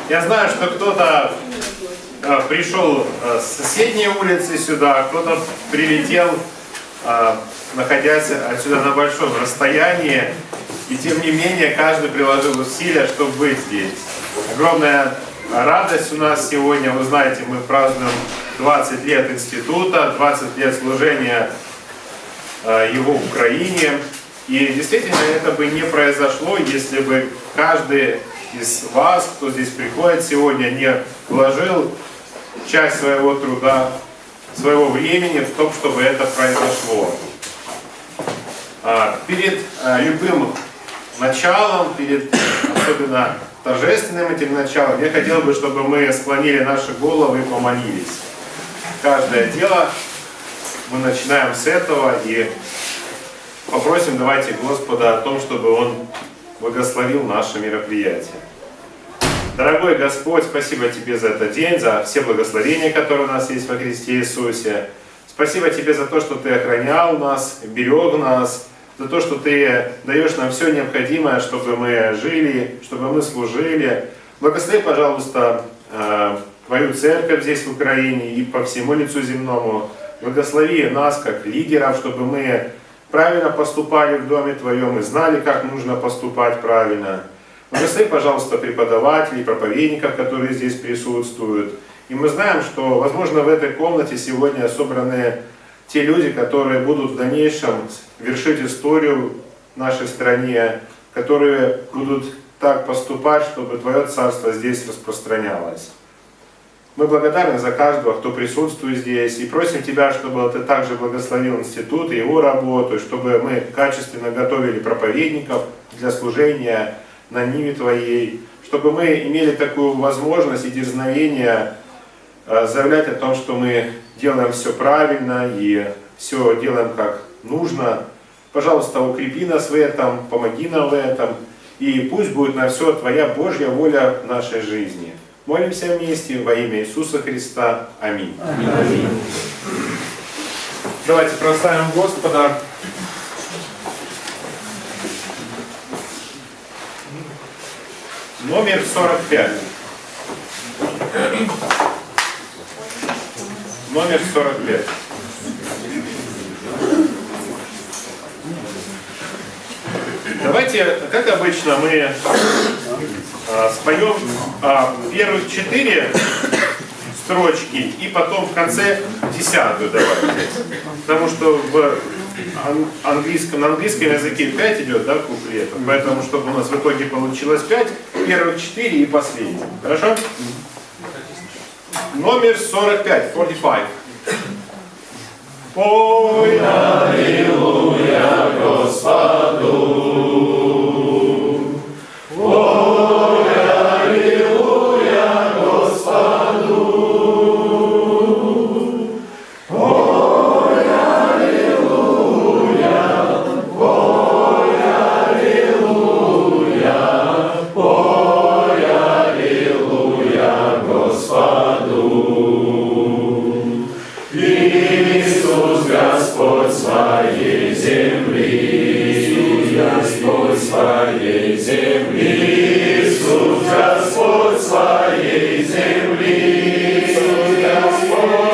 Я знаю, что кто-то пришел с соседней улицы сюда, кто-то прилетел, находясь отсюда на большом расстоянии. И тем не менее, каждый приложил усилия, чтобы быть здесь. Огромная радость у нас сегодня. Вы знаете, мы празднуем 20 лет Института, 20 лет служения его в Украине. И действительно, это бы не произошло, если бы каждый из вас, кто здесь приходит сегодня, не вложил часть своего труда, своего времени в том, чтобы это произошло. Перед любым началом, перед особенно торжественным этим началом, я хотел бы, чтобы мы склонили наши головы и помолились. Каждое дело мы начинаем с этого и попросим, давайте, Господа о том, чтобы Он благословил наше мероприятие. Дорогой Господь, спасибо Тебе за этот день, за все благословения, которые у нас есть во Христе Иисусе. Спасибо Тебе за то, что Ты охранял нас, берег нас, за то, что Ты даешь нам все необходимое, чтобы мы жили, чтобы мы служили. Благослови, пожалуйста, Твою церковь здесь в Украине и по всему лицу земному. Благослови нас, как лидеров, чтобы мы правильно поступали в Доме Твоем и знали, как нужно поступать правильно. Благослови, пожалуйста, преподавателей, проповедников, которые здесь присутствуют. И мы знаем, что, возможно, в этой комнате сегодня собраны те люди, которые будут в дальнейшем вершить историю в нашей стране, которые будут так поступать, чтобы Твое Царство здесь распространялось. Мы благодарны за каждого, кто присутствует здесь, и просим Тебя, чтобы Ты также благословил Институт и его работу, чтобы мы качественно готовили проповедников для служения на ниве Твоей, чтобы мы имели такую возможность и дерзновение заявлять о том, что мы делаем все правильно и все делаем как нужно. Пожалуйста, укрепи нас в этом, помоги нам в этом, и пусть будет на все Твоя Божья воля в нашей жизни. Молимся вместе во имя Иисуса Христа. Аминь. Аминь. Давайте прославим Господа. Номер 45. Номер 45. Давайте, как обычно, мы споем первых 4 строчки и потом в конце 10-ю давайте. Потому что на английском языке 5 идет, да, куплетов. Поэтому, чтобы у нас в итоге получилось 5, первых 4 и последний. Хорошо? Номер 45, 45. Пой аллилуйя Господу. Пой аллилуйя Господу. Пой аллилуйя. Пой аллилуйя. Пой аллилуйя Господу. Иисус Господь своей земли, Господь своей земли, Иисус Господь своей земли, Иисус Господь,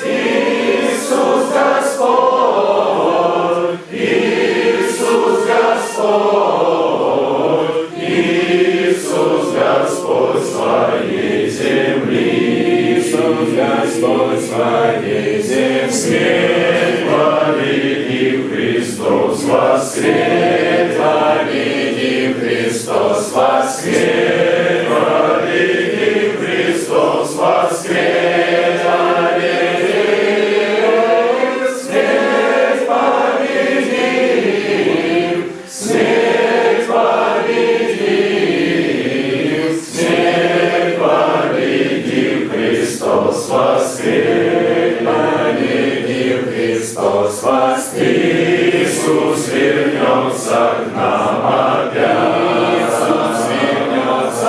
Иисус Господь, Иисус Господь, Иисус Господь своей земли. Господь своей земли, свет победив Христос воскрес, победив Христос воскрес, победив Христос воскрес, победив, смерть победив, смерть победив, смерть победив Христос воскрес, победив Христос воскрес. Иисус вернется к нам опять, Иисус вернется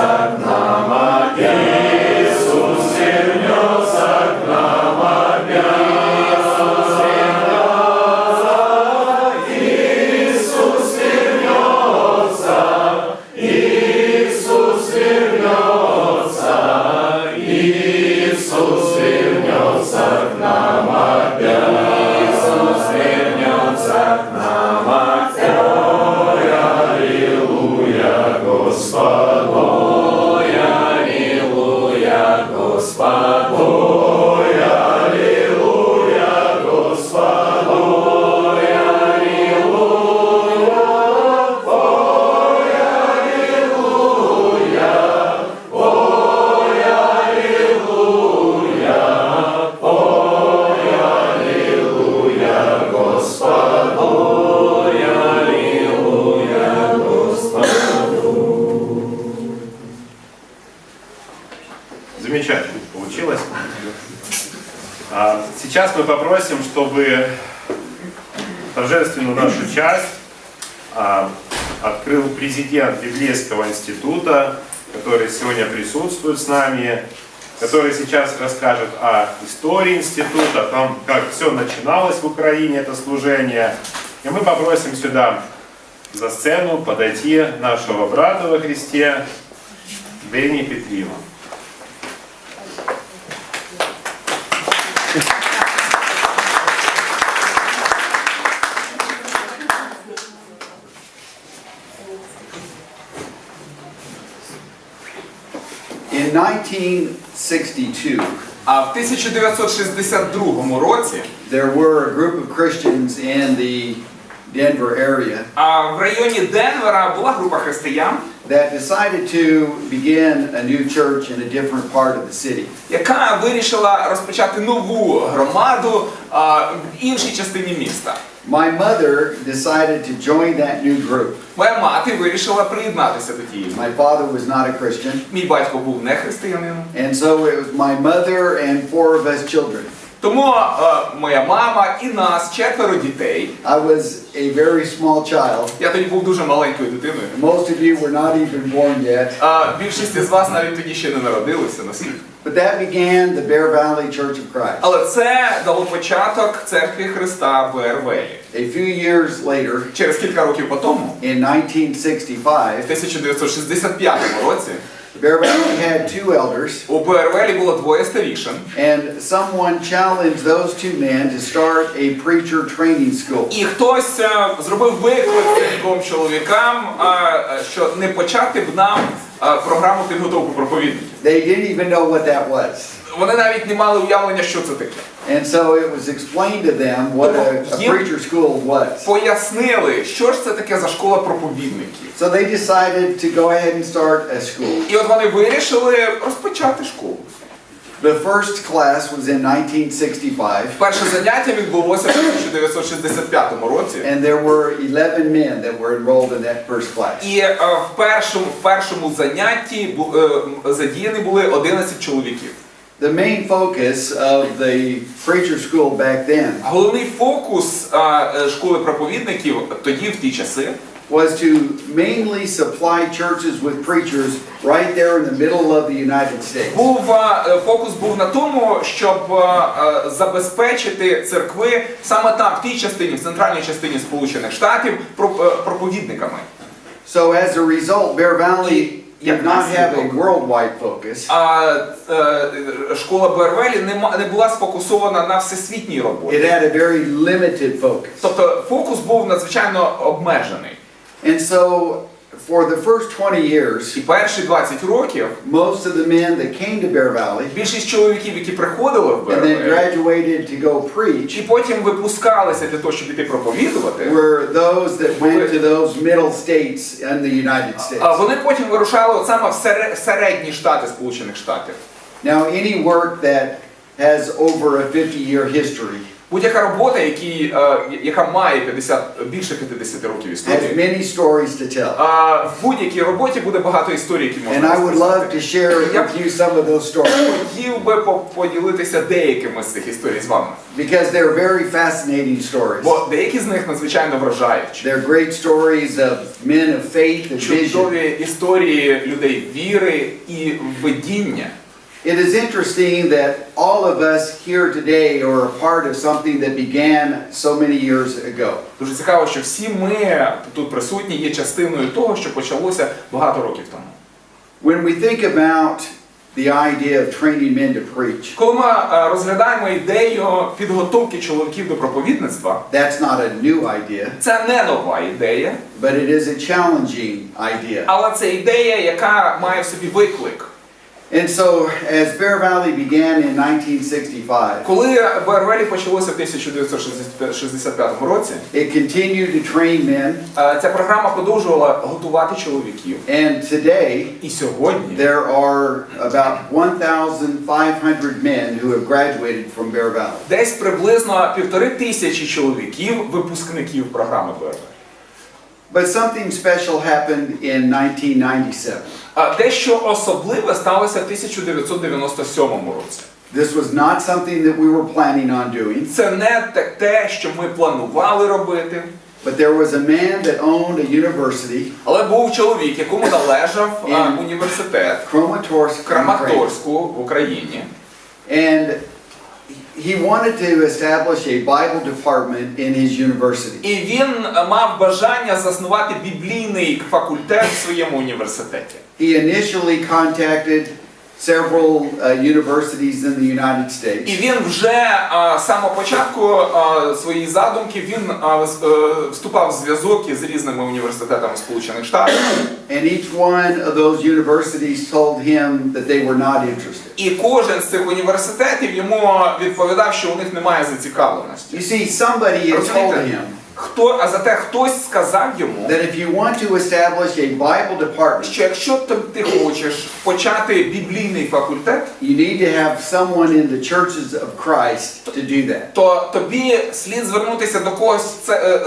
Замечательно получилось. Сейчас мы попросим, чтобы торжественную нашу часть открыл президент Библейского института, который сегодня присутствует с нами, который сейчас расскажет о истории института, о том, как все начиналось в Украине, это служение. И мы попросим сюда за сцену подойти нашего брата во Христе Бенни Петрила. In 1962, А в 1962 році there were a group of Christians in the Denver area в районі Денвера була група християн, that decided to begin a new church in a different part of the city. яка вирішила розпочати нову громаду в іншій частині міста. My mother decided to join that new group. Моя мати вирішила приєднатися до тієї. My father was not a Christian, Мій батько був не християнином. and so it was my mother and 4 of us children. Тому моя мама і нас, 4 дітей. I was a very small child. Я тоді був дуже маленькою дитиною. Most of you were not even born yet. Більшість з вас навіть тоді ще не народилися на світ. But that began the Bear Valley Church of Christ. Але це дало початок церкві Христа в Бервелі. A few years later, Через кілька років по тому, in 1965, в 1965 році, Bear Valley had 2 elders, у Бервелі було 2 старішин, and someone challenged those 2 men to start a preacher training school. і хтось зробив виклик цим 2 чоловікам, що не почати б нам програму підготовки проповідників. They didn't even know what that was. Вони навіть не мали уявлення, що це таке. And so it was explained to them what a preacher school was. Пояснили, що ж це таке за школа проповідників. So they decided to go ahead and start a school. І от вони вирішили розпочати школу. The first class was in 1965, Перше заняття відбулося в 1965 році. and there were 11 men that were enrolled in that first class. І в першому занятті задіяні були 11 чоловіків. The main focus of the preacher school back then Головний фокус школи проповідників тоді, в ті часи, was to mainly supply churches with preachers right there in the middle of the United States. Фокус був на тому, щоб забезпечити церкви саме там, в тій частині, в центральній частині Сполучених Штатів, проповідниками. So as a result, Bear Valley did not have a worldwide focus. Школа Бервелі не була сфокусована на всесвітній роботі. It had a very limited focus. Тобто фокус був надзвичайно обмежений. And so for the first 20 years, І перші 20 років most of the men that came to Bear Valley більшість чоловіків, які приходили в and then Бервелі, graduated to go і preach потім випускалися для того, щоб іти проповідувати, were those that went to those middle states in the United States. вони потім вирушали от саме в середні штати Сполучених Штатів. Now any work that has over a 50-year history Будь-яка робота, яка має більше 50 років has історії, many stories to tell. в будь-якій роботі буде багато історій, які And можна I would love розповісти. to share with you some of those stories Хотів би поділитися деякими з цих історій з вами. because they're very fascinating stories. Бо деякі з них надзвичайно вражаючі. They're great stories of men of faith and vision. Чудові історії людей віри і видіння. It is interesting that all of us here today are a part of something that began so many years ago. Дуже цікаво, що всі ми тут присутні є частиною того, що почалося багато років тому. When we think about the idea of training men to preach. Коли ми розглядаємо ідею підготовки чоловіків до проповідництва, That's not a new idea, це не нова ідея, but it is a challenging idea. але це ідея, яка має в собі виклик. And so, as Bear Valley began in 1965, Коли БРВЛі почалося в 1965 році, it continued to train men, ця програма продовжувала готувати чоловіків. and today І сьогодні there are about 1,500 men who have graduated from Bear Valley. десь приблизно 1500 чоловіків, випускників програми БРВ. But something special happened in 1997. Дещо особливе сталося в 1997 році. This was not something that we were planning on doing, Це не те, що ми планували робити, but there was a man that owned a university але був чоловік, якому належав університет in в Kramatorsk, Ukraine. Краматорську в Україні. And he wanted to establish a Bible department in his university. І він мав бажання заснувати біблійний факультет в своєму університеті. He initially contacted several universities in the United І States. він вже з самого початку своєї задумки він вступав в зв'язок із різними університетами Сполучених Штатів. And each one of those universities told him that they were not interested. І кожен з цих університетів йому відповідав, що у них немає зацікавленості. You see, somebody had told him А зате хтось сказав йому, that if you want to establish a Bible department, що якщо ти хочеш почати біблійний факультет, you need to have someone in the churches of Christ to do that. то тобі слід звернутися до когось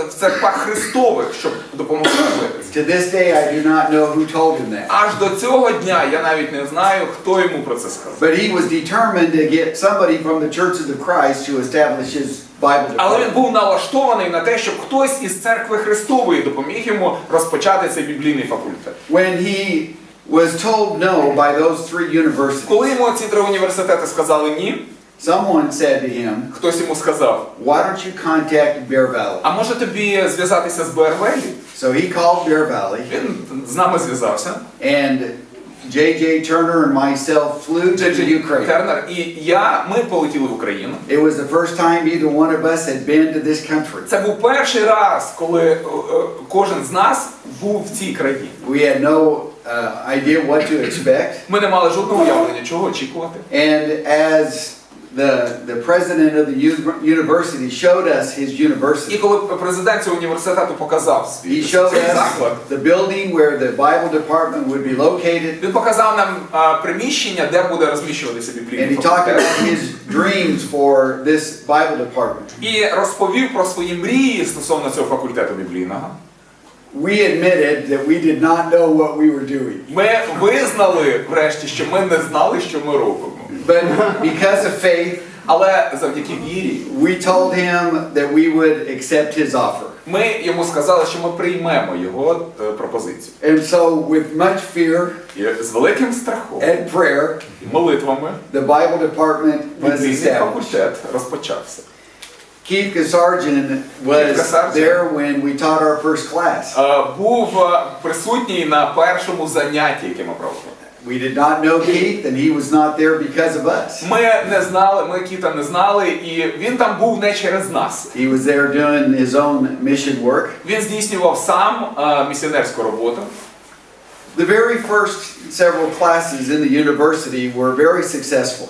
в церквах Христових, щоб допомогти робити це. To this day, I do not know who told him that. Аж до цього дня я навіть не знаю, хто йому про це сказав. But he was determined to get somebody from the churches of Christ to establish his Bible Але він department. був налаштований на те, щоб хтось із церкви Христової допоміг йому розпочати цей біблійний факультет. When he was told no by those three universities, Коли йому ці три університети сказали ні, someone said to him, хтось йому сказав, why don't you contact Bear Valley? а може тобі зв'язатися з БРВЛі? So he called Bear Valley, Він з нами зв'язався. and J.J. Turner and myself flew to Ukraine. Тернер і ми полетіли в Україну. It was the first time either one of us had been to this country. Це був перший раз, коли кожен з нас був в цій країні. We had no idea what to expect. Ми не мали жодного уявлення, чого очікувати. And as the president of the university showed us his І university, коли президент цього університету показав he свій showed us заклад, the building where the Bible department would be located, він показав нам приміщення, де буде розміщуватися and біблійний he talked факультет. about his dreams for this Bible department. І розповів про свої мрії стосовно цього факультету біблійного. We admitted that we did not know what we were doing. Ми визнали, врешті, що ми не знали, що ми робимо. But because of faith, Але завдяки вірі, we told him that we would accept his offer. ми йому сказали, що ми приймемо його пропозицію. And so with much fear І з великим страхом and prayer, і молитвами the Bible department was біблійний established. факультет розпочався. Keith Kasarjan was there when we taught our first class. Був присутній на першому занятті, яке ми проводили. We did not know Keith, and he was not there because of us. Ми не знали, ми Кіта не знали, і він там був не через нас. He was there doing his own mission work. Він здійснював сам місіонерську роботу. The very first several classes in the university were very successful.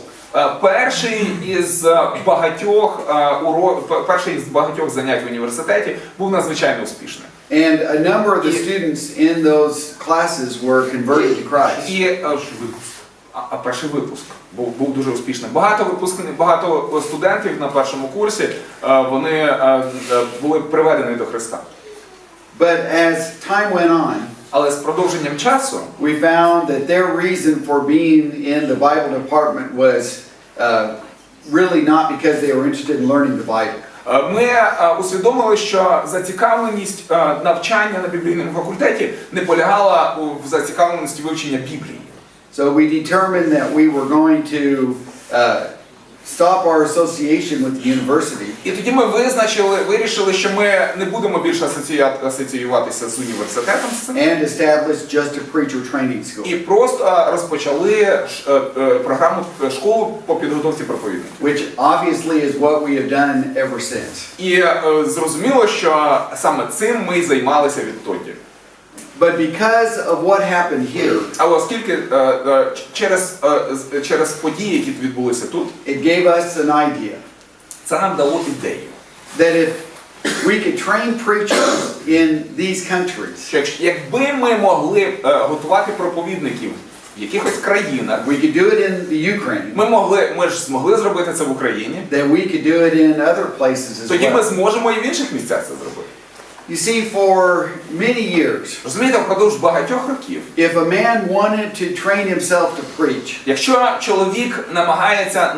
Перший із багатьох занять в університеті був надзвичайно успішним. And a number of the students in those classes were converted to Christ. І перший випуск був дуже успішним. Багато студентів на першому курсі вони були приведені до Христа. But as time went on, Але з продовженням часу we found that their reason for being in the Bible department was really not because they were interested in learning the Bible. Ми усвідомили, що зацікавленість навчання на біблійному факультеті не полягала в зацікавленості вивчення Біблії. So we determined that we were going to stop our association with the university І тоді ми вирішили, що ми не будемо більше асоціюватися з університетом з цим. and establish just a preacher training school, І просто розпочали програму школу по підготовці проповідників. which obviously is what we have done ever since. І зрозуміло, що саме цим ми й займалися відтоді. But because of what happened here, Але оскільки через події, які відбулися тут, it gave us an idea це нам дало ідею. that if we could train preachers in these countries, Що якби ми могли готувати проповідників в якихось країнах, we could do it in the Ukraine, ми ж змогли зробити це в Україні, then we could do it in other places as тоді ми well. зможемо і в інших місцях це зробити. You see, for many years, Розумієте, впродовж багатьох років, if a man wanted to train himself to preach, якщо чоловік намагається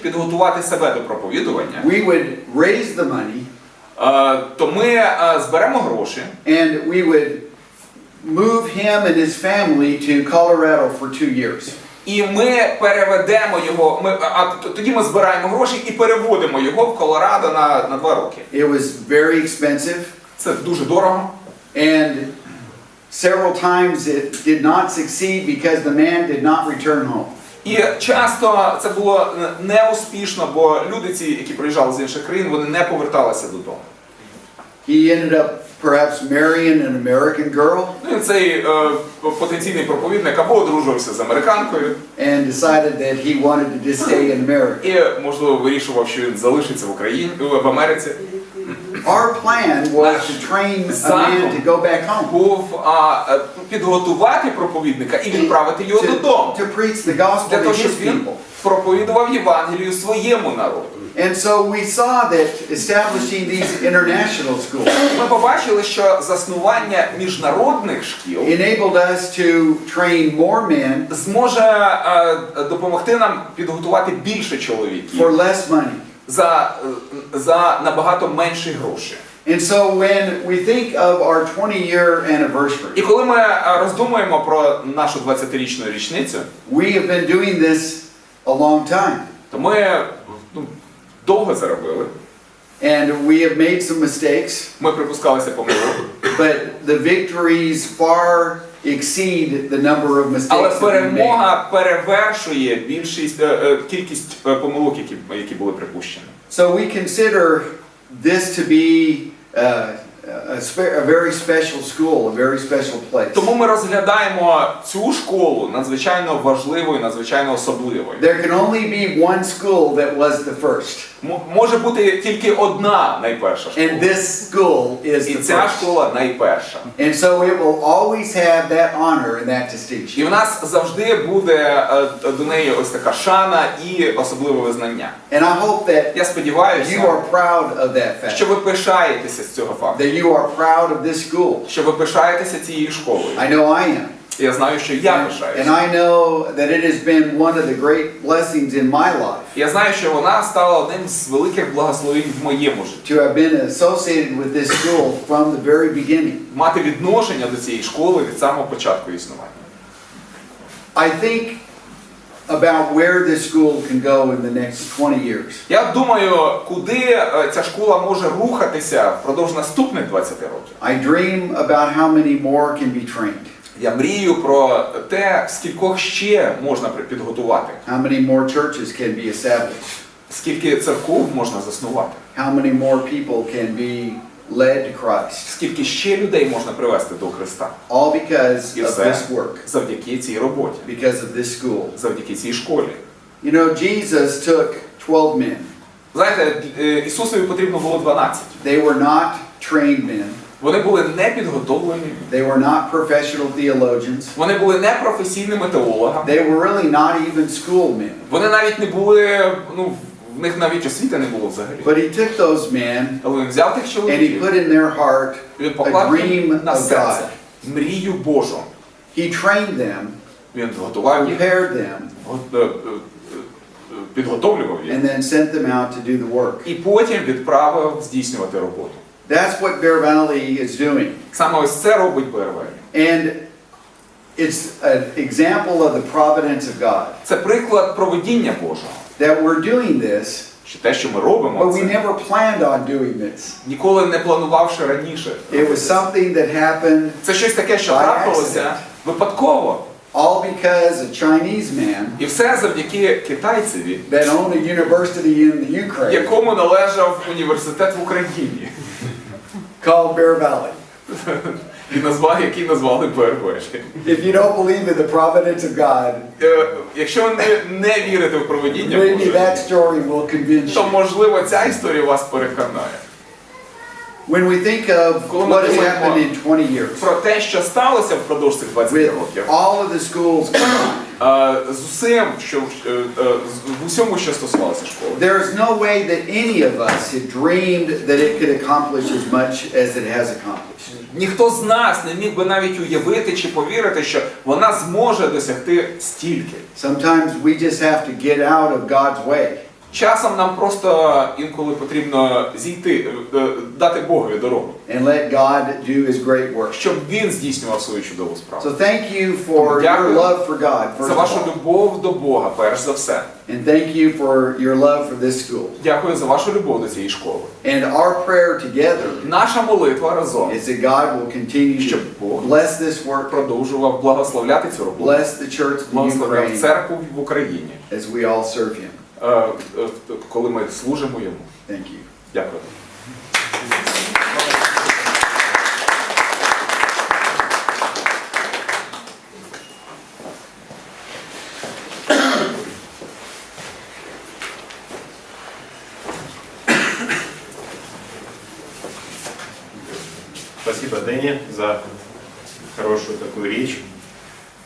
підготувати себе до проповідування, we would raise the money то ми зберемо гроші, and we would move him and his family to Colorado for 2 years. і ми переведемо його, тоді ми збираємо гроші і переводимо його в Колорадо на 2 роки. It was very expensive, Це дуже дорого. and several times it did not succeed because the man did not return home. І часто це було неуспішно, бо люди ці, які приїжджали з інших країн, вони не поверталися додому. He ended up perhaps marrying an American girl Ну і цей потенційний проповідник або одружувався з американкою, and decided that he wanted to just stay in America. і, можливо, вирішував, що він залишиться в Америці. Our plan was to train a man to go back home, Був підготувати проповідника і відправити його додому, to preach the gospel для to того, his щоб він people. проповідував Євангелію своєму народу. And so we saw that establishing these international schools Ми побачили, що заснування міжнародних шкіл enabled us to train more men зможе допомогти нам підготувати більше чоловіків for less money. за набагато менші гроші. And so when we think of our 20-year І anniversary, коли ми роздумуємо про нашу 20-річну річницю, we have been doing this a long time. то ми довго це робили. And we have made some mistakes, Ми припускалися помилок. but the victories far exceed the number of Але mistakes that we made. перемога перевершує кількість помилок, які були припущені. So we consider this to be a very special school, a very special place. Тому ми розглядаємо цю школу надзвичайно важливою, надзвичайно особливою. There can only be one school that was the first. Може бути тільки одна найперша школа. And this school is І the ця first. школа найперша. And so it will always have that honor and that І distinction. в нас завжди буде до неї ось така шана і особливе визнання. And I hope that Я you сподіваюся, are proud of that fact. що ви пишаєтеся з цього факту. That you are proud of this school. Що ви пишаєтеся цією школою. I know I am. Я знаю, що я And пишаюся. I know that it has been one of the great blessings in my life Я знаю, що вона стала одним з великих благословень в моєму житті. to have been associated with this school from the very beginning. Мати відношення до цієї школи від самого початку існування. I think about where this school can go in the next 20 years. Я думаю, куди ця школа може рухатися впродовж наступних 20 років. I dream about how many more can be trained. Я мрію про те, скількох ще можна підготувати, How many more churches can be established. скільки церков можна заснувати, How many more people can be led to Christ. скільки ще людей можна привести до Христа. All because І of все this work, завдяки цій роботі, because of this school. завдяки цій школі. You know, Jesus took 12 men. Знаєте, Ісусові потрібно було 12. They were not trained men. Вони були не підготовлені, They were not professional theologians. вони були не професійними теологами, They were really not even schoolmen. вони навіть не були, в них навіть освіти не було взагалі. But he took those men Але він взяв тих and he чоловіків, put in their heart він a поклав dream на of серце God. мрію Божу. He trained them, Він готував їх, prepared them, підготовлював їх and then sent them out to do the work. і потім відправив здійснювати роботу. That's what Bear Valley is doing. Саме ось це робить БРВ. And it's an example of the providence of God. Це приклад провидіння Божого. that we're doing this, Чи те, що ми робимо, but we це, never planned on doing this. ніколи не планувавши раніше. It was something that happened Це щось таке, що by трапилося accident. випадково. All because a Chinese man І все завдяки китайцеві, that owned a university in the Ukraine якому належав університет в Україні, called Bear Valley. який назвали Бербешки. If you don't believe in the providence of God, Якщо ви не вірите в провидіння maybe Боже, that story will convince то you. можливо ця історія вас переконає. When we think of what has happened in 20 years, Про те, що сталося впродовж цих 20 with років, all of the schools combined, з усім, в усьому, що стосувалося школи. there is no way that any of us had dreamed that it could accomplish as much as it has accomplished. Ніхто з нас не міг би навіть уявити чи повірити, що вона зможе досягти стільки. Sometimes we just have to get out of God's way. Часом нам просто інколи потрібно зійти, дати Богові дорогу, And let God do His great work. щоб Він здійснював свою чудову справу. So thank you for your Дякую love for God, first за of вашу all. любов до Бога, перш за все. And thank you for your love for this school. Дякую за вашу любов до цієї школи. And our prayer together Наша молитва разом, is that God will continue to щоб Бог bless this work, продовжував благословляти цю роботу, bless the church of the благословляв Ukraine церкву в Україні, as we all serve Him. коли ми служимо Йому. Thank you. Дякую. Спасибо, Дэнни, за хорошую такую речь.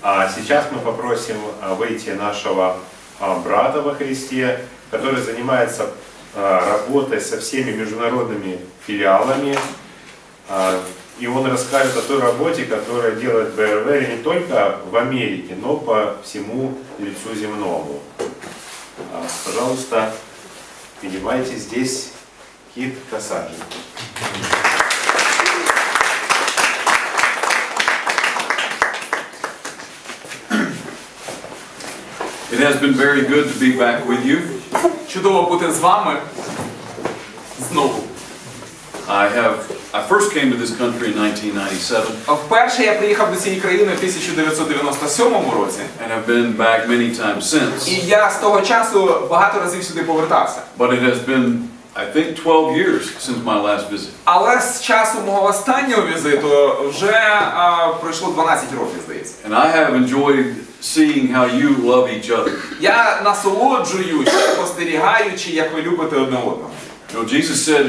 А сейчас мы попросим выйти нашего брата во Христе, который занимается работой со всеми международными филиалами. И он расскажет о той работе, которую делает БРВ не только в Америке, но по всему лицу земному. Пожалуйста, принимайте здесь Кит Касаджи. It has been very good to be back with you. Чудово бути з вами знову. I first came to this country in 1997 Вперше я приїхав до цієї країни в 1997 році. and have been back many times since. І я з того часу багато разів сюди повертався. But it has been, I think, 12 years since my last visit. Але з часу мого останнього візиту вже пройшло 12 років, здається. And I have enjoyed seeing how you love each other. Я насолоджуюсь, спостерігаючи, як ви любите одне одного. You know, Jesus said,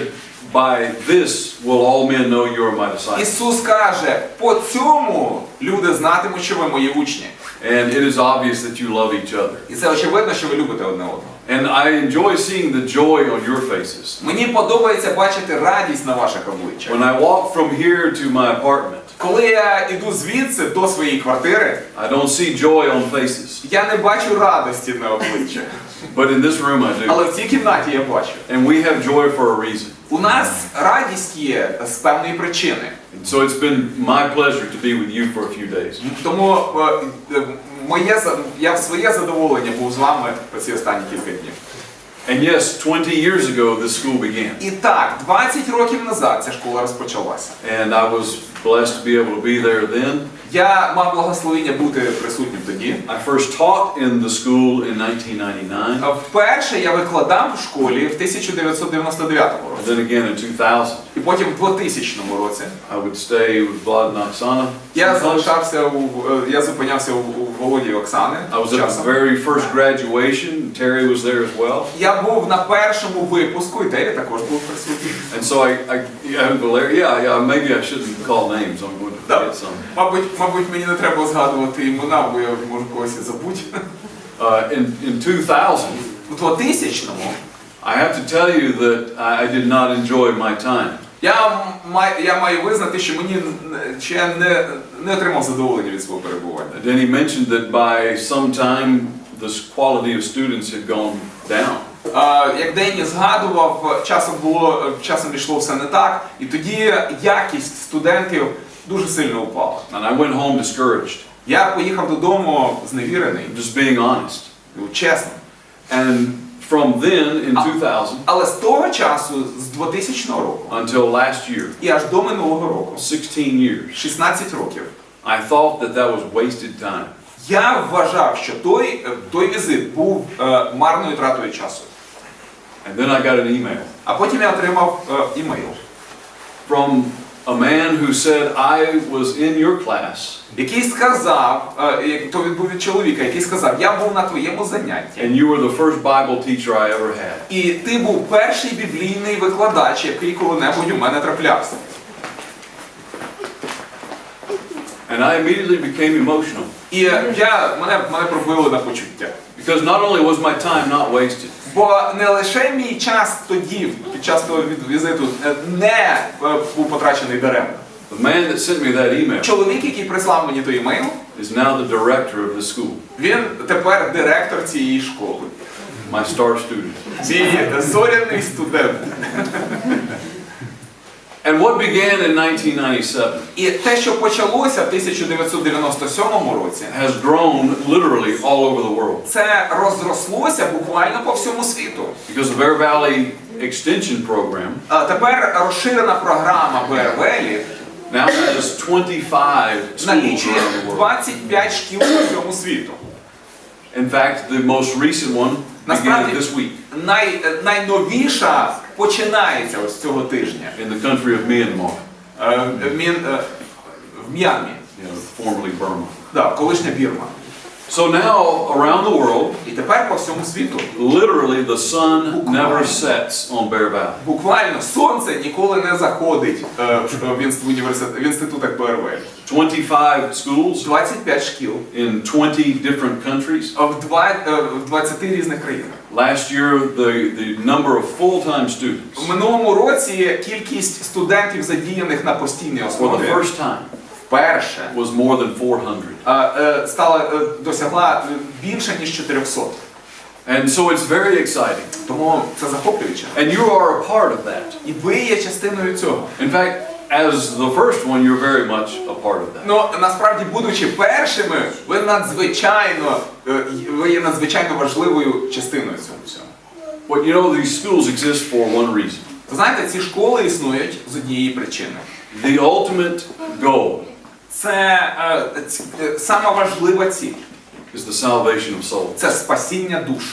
by this will all men know you are my disciples. Ісус каже, по цьому люди знатимуть, що ви мої учні. And it is obvious that you love each other. І це очевидно, що ви любите одне одного. And I enjoy seeing the joy on your faces. Мені подобається бачити радість на ваших обличчях. When I walk from here to my apartment, Коли я йду звідси до своєї квартири, I don't see joy on faces. я не бачу радості на обличчях. But in this room I do. Але в цій кімнаті я бачу. And we have joy for a reason. У нас радість є з певної причини. So it's been my pleasure to be with you for a few days. Тому я в своє задоволення був з вами ці останні кілька днів. And yes, 20 years ago this school began. І так, 20 років назад ця школа розпочалася. And I was blessed to be able to be there then. Я мав благословення бути присутнім тоді. I first taught in the school in 1999. Вперше я викладав у школі в 1999 And році. then again in 2000. І потім в 2000 році I would stay with Vlad and Oksana. я зупинявся у Володі і Оксани. I was at the часом. very first graduation. Terry was there as well. Я був на першому випуску, і Террі також був присутній. And so maybe I shouldn't call names. I'm going to forget some. Мабуть, мені не треба згадувати імена, бо я можу когось і забути. In 2000, У 2000-му I have to tell you that I did not enjoy my time. я маю визнати, що я не отримав задоволення від свого перебування. Then he mentioned that by some time the quality of students had gone down. Як Денні згадував, часом йшло все не так, і тоді якість студентів дуже сильно упала. And I went home discouraged. Я поїхав додому зневірений, Just being honest. чесно. And from then in 2000 Але з того часу, з 2000 року, until last year, і аж до минулого року, 16 years, 16 років, I thought that that was wasted time. я вважав, що той візит був марною тратою часу. And then I got an email А потім я отримав імейл, from a man who said, I was in your class який сказав, то він був від чоловіка, який сказав, я був на твоєму занятті. and you were the first Bible teacher I ever had. І ти був перший біблійний викладач, який коли-небудь у мене траплявся. And I immediately became emotional. І мене пробило на почуття. Because not only was my time not wasted, Бо не лише мій час тоді, під час того візиту, не був потрачений даремно. the man that sent me that email Чоловік, який прислав мені той імейл, is now the director of the school, він тепер директор цієї школи. my star student. Мій зоряний студент. And what began in 1997 І те, що почалося в 1997 році, has grown literally all over the world. це розрослося буквально по всьому світу. Because the Bear Valley Extension Program А тепер розширена програма БРВЛі now has 25 schools налічує around the world. 25 шкіл по всьому світу. In fact, the most recent one began this week Найновіша починається ось цього тижня in the country of Myanmar, в М'янмі, formerly Burma. да, колишня Бірма. So now, around the world, І тепер по всьому світу literally the sun never sets on Bear Valley. буквально сонце ніколи не заходить в інститутах БРВ. 25 schools 25 шкіл in 20 different countries. в 20 різних країнах. Last year, the number of full-time students В минулому році кількість студентів, задіяних на постійній for the основі, first time вперше was more than 400. досягла більше, ніж 400. And so it's very exciting. Тому це захоплююче. And you are a part of that. І ви є частиною цього. In fact, as the first one, you're very much a part of that. Ну, насправді, будучи першими, ви є надзвичайно важливою частиною цього всього. But you know, these schools exist for one reason. Ви знаєте, ці школи існують з однієї причини. The ultimate goal Це сама важлива ціль. is the salvation of souls. Це спасіння душ.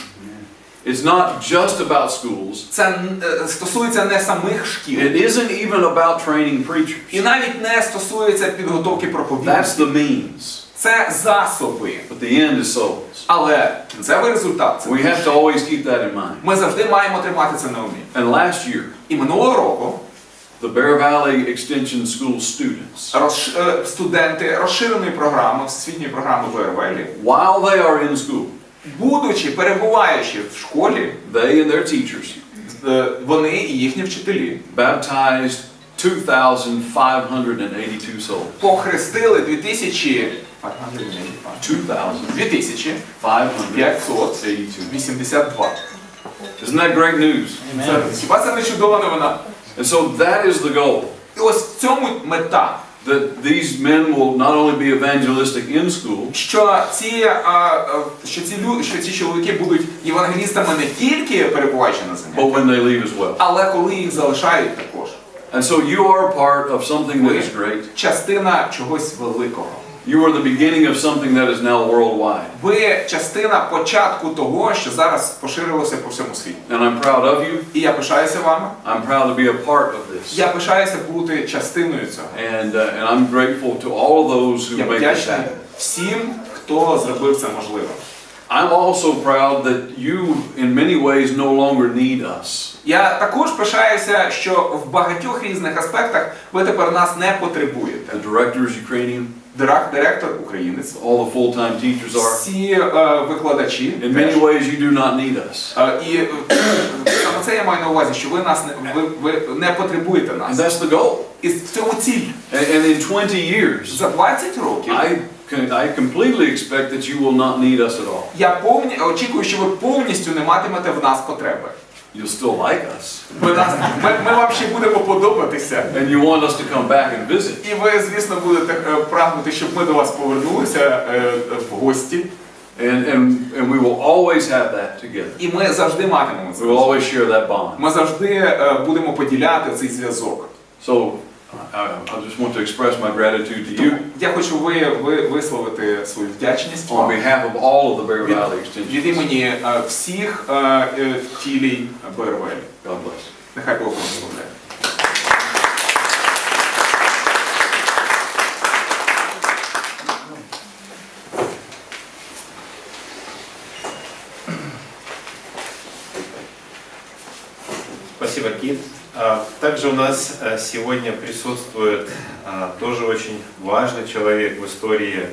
It's not just about schools. Це стосується не самих шкіл. It isn't even about training preachers. І навіть не стосується підготовки That's проповідників. the means. Це засоби. But the end is souls. Але кінцевий результат це We have to always keep that in mind. ми завжди маємо тримати це на умі. And last year, І минулого року the Bear Valley Extension School students, студенти розширеної програми, всесвітньої програми БРВЛі, while they are in school, будучи, перебуваючи в школі, they and their teachers вони і їхні вчителі baptized 2,582 souls. похрестили 2582. Isn't that great news? Хіба це не чудова новина? And so that is the goal. І ось в цьому мета, That these men will not only be evangelistic in school, що ці чоловіки будуть євангелістами не тільки перебуваючи на but заняттях, when they leave as well. але коли їх залишають також. And so you are a part of something that Ви is great. частина чогось великого. You are the beginning of something that is now worldwide. Ви частина початку того, що зараз поширилося по всьому світу. And I'm proud of you. І я пишаюся вами. I'm proud to be a part of this. Я пишаюся бути частиною цього. And I'm grateful to all of those who Я make this вдячний happen. всім, хто зробив це можливо. I'm also proud that you, in many ways, no longer need us. Я також пишаюся, що в багатьох різних аспектах ви тепер нас не потребуєте. The director is Ukrainian. Директор українець. All the full-time teachers are. Всі викладачі. In many ways, you do not need us. І саме це я маю на увазі, що ви не потребуєте And нас. that's the goal. І в цьому ціль. And in 20 years, За 20 років I completely expect that you will not need us at all. я очікую, що ви повністю не матимете в нас потреби. You'll still like us. Ми вам ще будемо подобатися. And you want us to come back and visit. І ви, звісно, будете прагнути, щоб ми до вас повернулися в гості. And we will always have that together. І ми завжди матимемо це. We will always share that bond. Ми завжди будемо поділяти цей зв'язок. So I just want to express my gratitude to you Я хочу висловити свою вдячність on behalf of all of the Bear Valley Extension. від імені всіх філій БРВЛ. God bless. Нехай Бог благословляє. Спасибо, Кит. Также у нас сегодня присутствует тоже очень важный человек в истории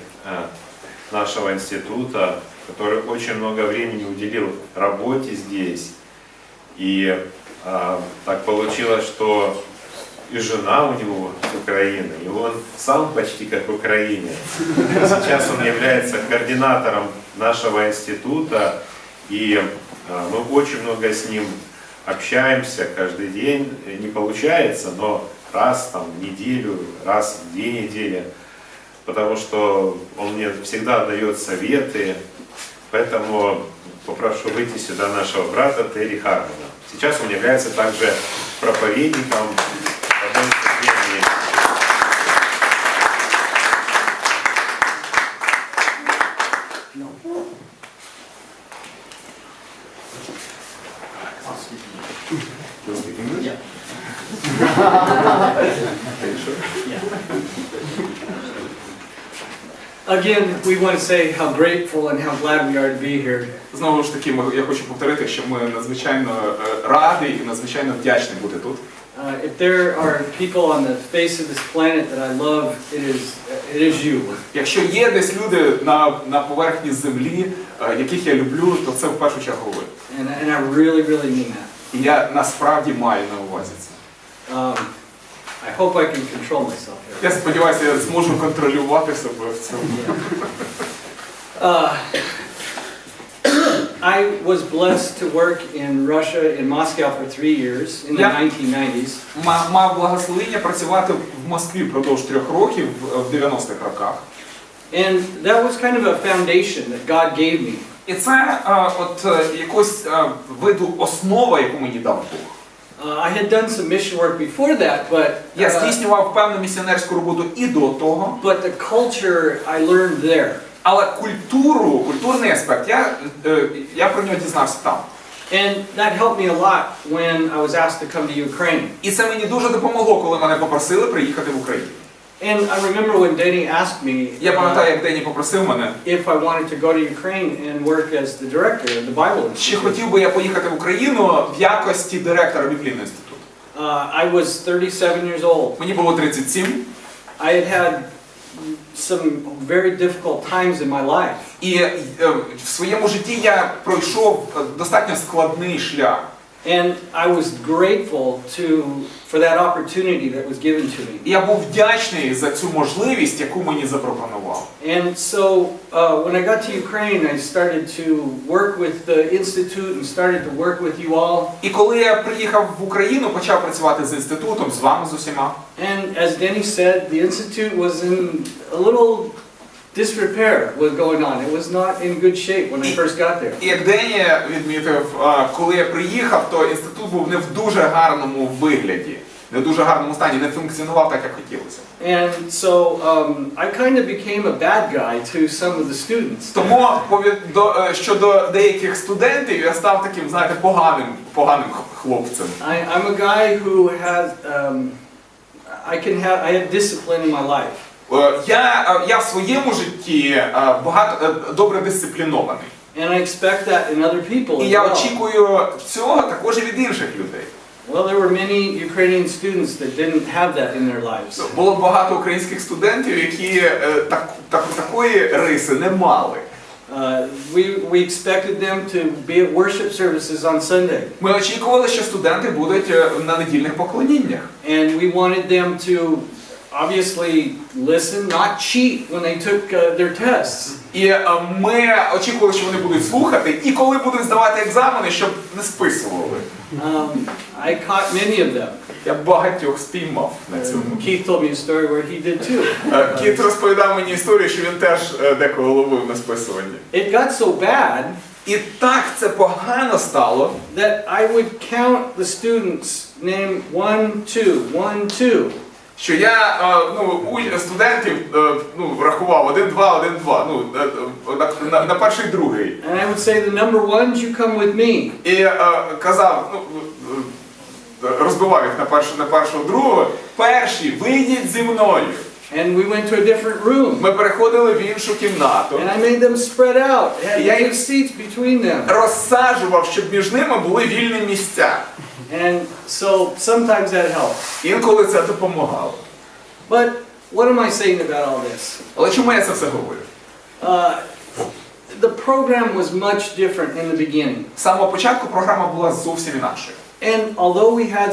нашего института, который очень много времени уделил работе здесь. И так получилось, что и жена у него с Украины, и он сам почти как украинец. Сейчас он является координатором нашего института, и мы очень много с ним общаемся каждый день. Не получается, но раз там, в неделю, раз в 2 недели, потому что он мне всегда дает советы. Поэтому попрошу выйти сюда нашего брата Терри Хармона. Сейчас он является также проповедником в одной церкви. Again, we want to say how grateful and how glad we are to be here. Знову ж таки, я хочу повторити, що ми надзвичайно раді і надзвичайно вдячні бути тут. If there are people on the face of this planet that I love, it is you. Якщо є десь люди на поверхні землі, яких я люблю, то це в першу чергу ви. And I really mean that. І я насправді маю на увазі це. I hope I can control myself here. Я сподіваюся, я зможу контролювати себе в цьому. I was blessed to work in Russia, in Moscow for 3 years in the 1990s. Мав благословення працювати в Москві впродовж 3 років в 90-х роках. And that was kind of a foundation that God gave me. І це от якось виду основа, яку мені дав Бог. I had done some mission work before that, but я здійснював певну місіонерську роботу і до того. But the culture I learned there. Але культурний аспект, я про нього дізнався там. And that helped me a lot when I was asked to come to Ukraine. І це мені дуже допомогло, коли мене попросили приїхати в Україну. And I remember when Denny asked me, я пам'ятаю, як Денні попросив мене, if I wanted to go to Ukraine and work as the director of the Bible Institute. Чи хотів би я поїхати в Україну в якості директора Біблійного інституту? I was 37 years old. Мені було 37. I had some very difficult times in my life. І в своєму житті я пройшов достатньо складний шлях. And I was grateful for that opportunity that was given to me. І я був вдячний за цю можливість, яку мені запропонував. And so when I got to Ukraine, I started to work with the Institute and started to work with you all. І коли я приїхав в Україну, почав працювати з інститутом, з вами з усіма. And as Denny said, the Institute was in a little disrepair was going on. It was not in good shape when I first got there. І як Денні відмітив, коли я приїхав, то інститут був не в дуже гарному вигляді, не в дуже гарному стані, не функціонував так, як хотілося. And so I kind of became a bad guy to some of the students. Тому щодо деяких студентів я став таким, знаєте, поганим хлопцем. I'm a guy who has I have discipline in my life. Я в своєму житті добре дисциплінований. And I expect that in other people. І я очікую цього також і від інших людей. Well, there were many Ukrainian students that didn't have that in their lives. Було багато українських студентів, які такої риси не мали. We expected them to be at worship services on Sunday. Ми очікували, що студенти будуть на недільних поклоніннях. And we wanted them to obviously listen, not cheat when they took their tests. І ми очікували, що вони будуть слухати, і коли будуть здавати екзамени, щоб не списували. I caught many of them. Я багатьох спіймав на цьому. Keith told me a story where he did too. Кіт розповідав мені історію, що він теж декого ловив на списуванні. It got so bad І так це погано стало, that I would count the students' name 1, 2, 1, 2. що я студентів рахував 1, 2, 1, 2, на перший, другий. And I would say, the number ones, you come with me. І казав, розбивав їх на першого, другого, перші, вийдіть зі мною. And we went to a different room. Ми переходили в іншу кімнату. And I made them spread out. Had Yeah. big seats between them. Розсаджував, щоб між ними були вільні місця. And so sometimes that helped. Інколи це допомагало. But what am I saying about all this? Але чому я це все говорю? The program was much different in the beginning. З самого початку програма була зовсім інакшою. And although we had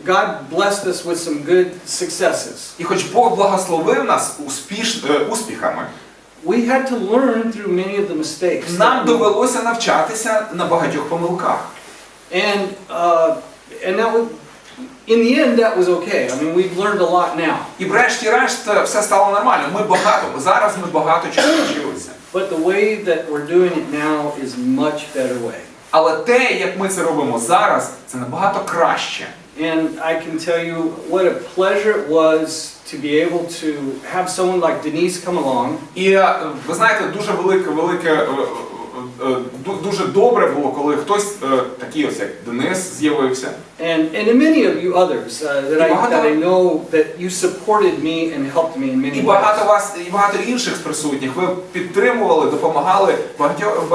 God blessed us with some good successes. І хоч Бог благословив нас успіхами, We had to learn through many of the mistakes. нам довелося навчатися на багатьох помилках. And that was, in the end, that was okay. I mean, we've learned a lot now. І врешті-решт все стало нормально. Зараз ми багато чого навчилися. But the way that we're doing it now is much better way. Але те, як ми це робимо зараз, це набагато краще. And I can tell you what a pleasure it was to be able to have someone like Denise come along. І ви знаєте, дуже добре було, коли хтось такий ось як Денис з'явився. And many of you others that I know that you supported me and helped me in many ways. І багато інших з присутніх ви підтримували, допомагали багатьох